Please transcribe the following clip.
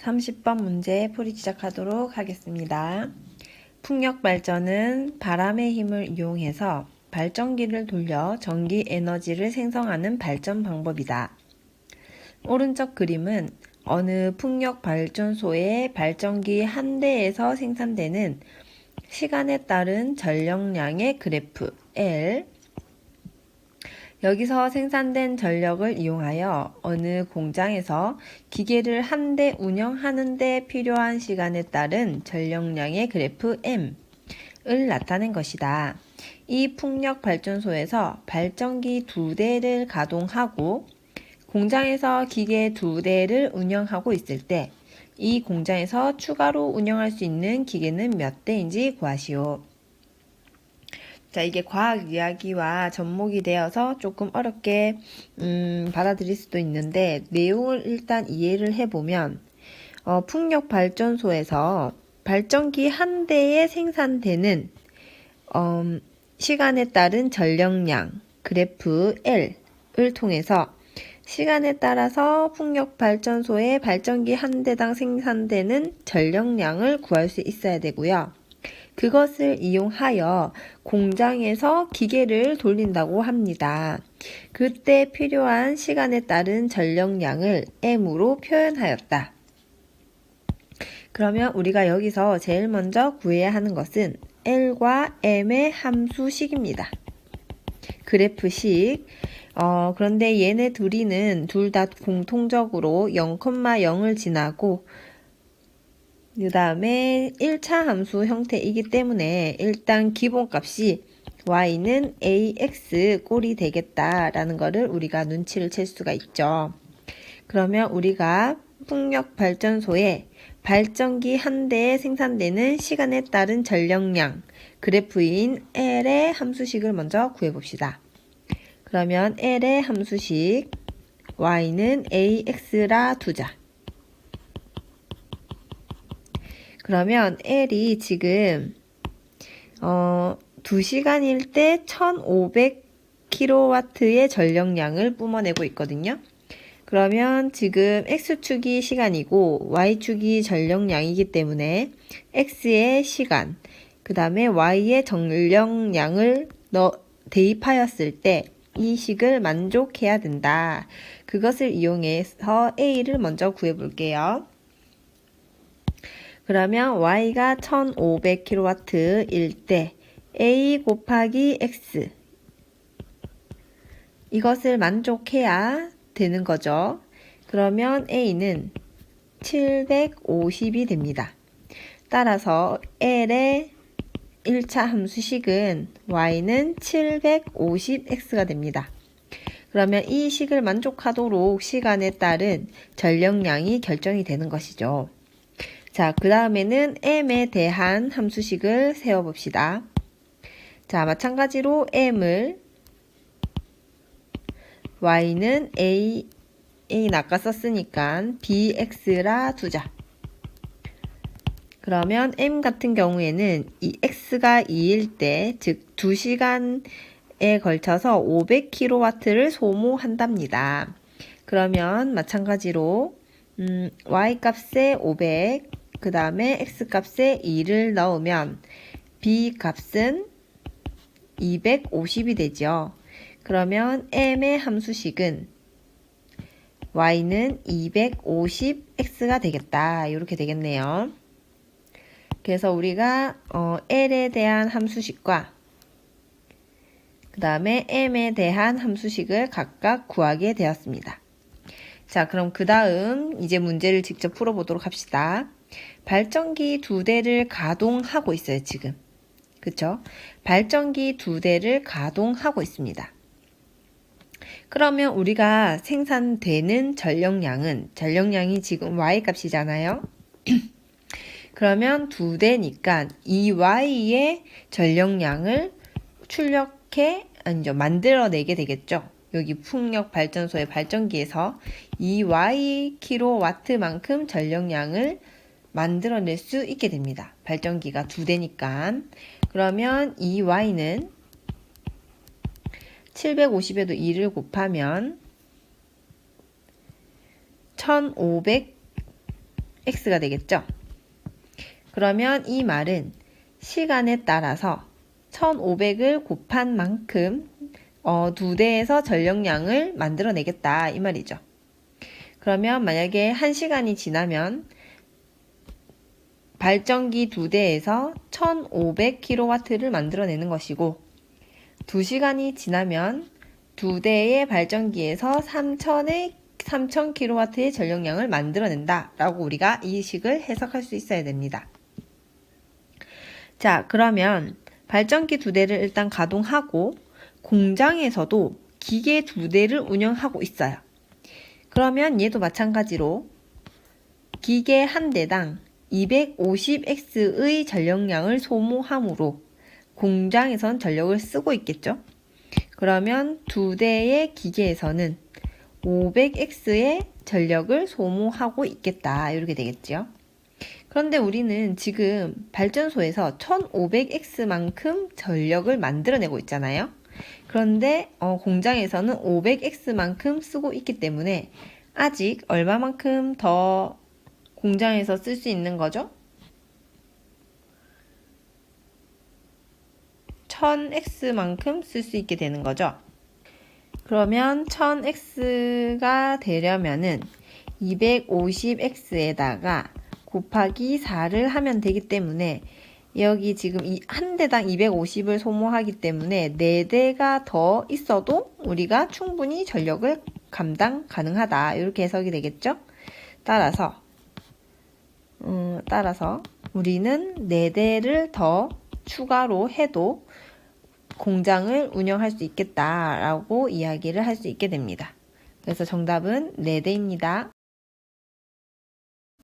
30번 문제 풀이 시작하도록 하겠습니다. 풍력 발전은 바람의 힘을 이용해서 발전기를 돌려 전기 에너지를 생성하는 발전 방법이다. 오른쪽 그림은 어느 풍력 발전소의 발전기 한 대에서 생산되는 시간에 따른 전력량의 그래프 L, 여기서 생산된 전력을 이용하여 어느 공장에서 기계를 한 대 운영하는 데 필요한 시간에 따른 전력량의 그래프 M을 나타낸 것이다. 이 풍력 발전소에서 발전기 2대를 가동하고 공장에서 기계 2대를 운영하고 있을 때 이 공장에서 추가로 운영할 수 있는 기계는 몇 대인지 구하시오. 자, 이게 과학 이야기와 접목이 되어서 조금 어렵게 받아들일 수도 있는데 내용을 일단 이해를 해보면 풍력 발전소에서 발전기 한 대에 생산되는 시간에 따른 전력량 그래프 L을 통해서 시간에 따라서 풍력 발전소의 발전기 한 대당 생산되는 전력량을 구할 수 있어야 되고요. 그것을 이용하여 공장에서 기계를 돌린다고 합니다. 그때 필요한 시간에 따른 전력량을 M으로 표현하였다. 그러면 우리가 여기서 제일 먼저 구해야 하는 것은 L과 M의 함수식입니다. 그래프식. 그런데 얘네 둘이는 둘 다 공통적으로 0,0을 지나고 그 다음에 1차 함수 형태이기 때문에 일단 기본값이 y는 ax 꼴이 되겠다라는 거를 우리가 눈치를 챌 수가 있죠. 그러면 우리가 풍력 발전소에 발전기 한 대에 생산되는 시간에 따른 전력량 그래프인 L의 함수식을 먼저 구해봅시다. 그러면 L의 함수식 y는 ax라 두자. 그러면 L이 지금 2시간일 때 1500kW의 전력량을 뿜어내고 있거든요. 그러면 지금 X축이 시간이고 Y축이 전력량이기 때문에 X의 시간, 그 다음에 Y의 전력량을 대입하였을 때 이 식을 만족해야 된다. 그것을 이용해서 A를 먼저 구해볼게요. 그러면 y가 1500kW일 때 a 곱하기 x 이것을 만족해야 되는 거죠. 그러면 a는 750이 됩니다. 따라서 L의 1차 함수식은 y는 750x가 됩니다. 그러면 이 식을 만족하도록 시간에 따른 전력량이 결정이 되는 것이죠. 자, 그 다음에는 m에 대한 함수식을 세워봅시다. 자, 마찬가지로 m을 y는 a는 아까 썼으니까 bx라 두자. 그러면 m 같은 경우에는 이 x가 2일 때, 즉 2시간에 걸쳐서 500kW를 소모한답니다. 그러면 마찬가지로 y 값에 500, 그 다음에 x 값에 2를 넣으면 b 값은 250이 되죠. 그러면 m의 함수식은 y는 250x가 되겠다. 이렇게 되겠네요. 그래서 우리가 L에 대한 함수식과 그 다음에 M에 대한 함수식을 각각 구하게 되었습니다. 자, 그럼 그 다음 이제 문제를 직접 풀어보도록 합시다. 발전기 2대를 가동하고 있어요, 지금. 그쵸? 발전기 2대를 가동하고 있습니다. 그러면 우리가 생산되는 전력량이 지금 Y값이잖아요. 그러면 2대니까 이 Y의 전력량을 만들어내게 되겠죠. 여기 풍력 발전소의 발전기에서 이 YkW만큼 전력량을 만들어낼 수 있게 됩니다. 발전기가 2대니까. 그러면 이 Y는 750에도 2를 곱하면 1500 X가 되겠죠? 그러면 이 말은 시간에 따라서 1500을 곱한 만큼 두 대에서 전력량을 만들어내겠다 이 말이죠. 그러면 만약에 1시간이 지나면 발전기 두 대에서 1500kW를 만들어내는 것이고 2시간이 지나면 두 대의 발전기에서 3000kW의 전력량을 만들어낸다 라고 우리가 이 식을 해석할 수 있어야 됩니다. 자, 그러면 발전기 두 대를 일단 가동하고 공장에서도 기계 두 대를 운영하고 있어요. 그러면 얘도 마찬가지로 기계 한 대당 250X의 전력량을 소모하므로 공장에선 전력을 쓰고 있겠죠? 그러면 두 대의 기계에서는 500X의 전력을 소모하고 있겠다. 이렇게 되겠죠? 그런데 우리는 지금 발전소에서 1500X만큼 전력을 만들어내고 있잖아요. 그런데 공장에서는 500X만큼 쓰고 있기 때문에 아직 얼마만큼 더 공장에서 쓸 수 있는 거죠? 1000X만큼 쓸 수 있게 되는 거죠. 그러면 1000X가 되려면은 250X에다가 곱하기 4를 하면 되기 때문에 여기 지금 한 대당 250을 소모하기 때문에 4대가 더 있어도 우리가 충분히 전력을 감당 가능하다. 이렇게 해석이 되겠죠? 따라서 우리는 4대를 더 추가로 해도 공장을 운영할 수 있겠다라고 이야기를 할 수 있게 됩니다. 그래서 정답은 4대입니다.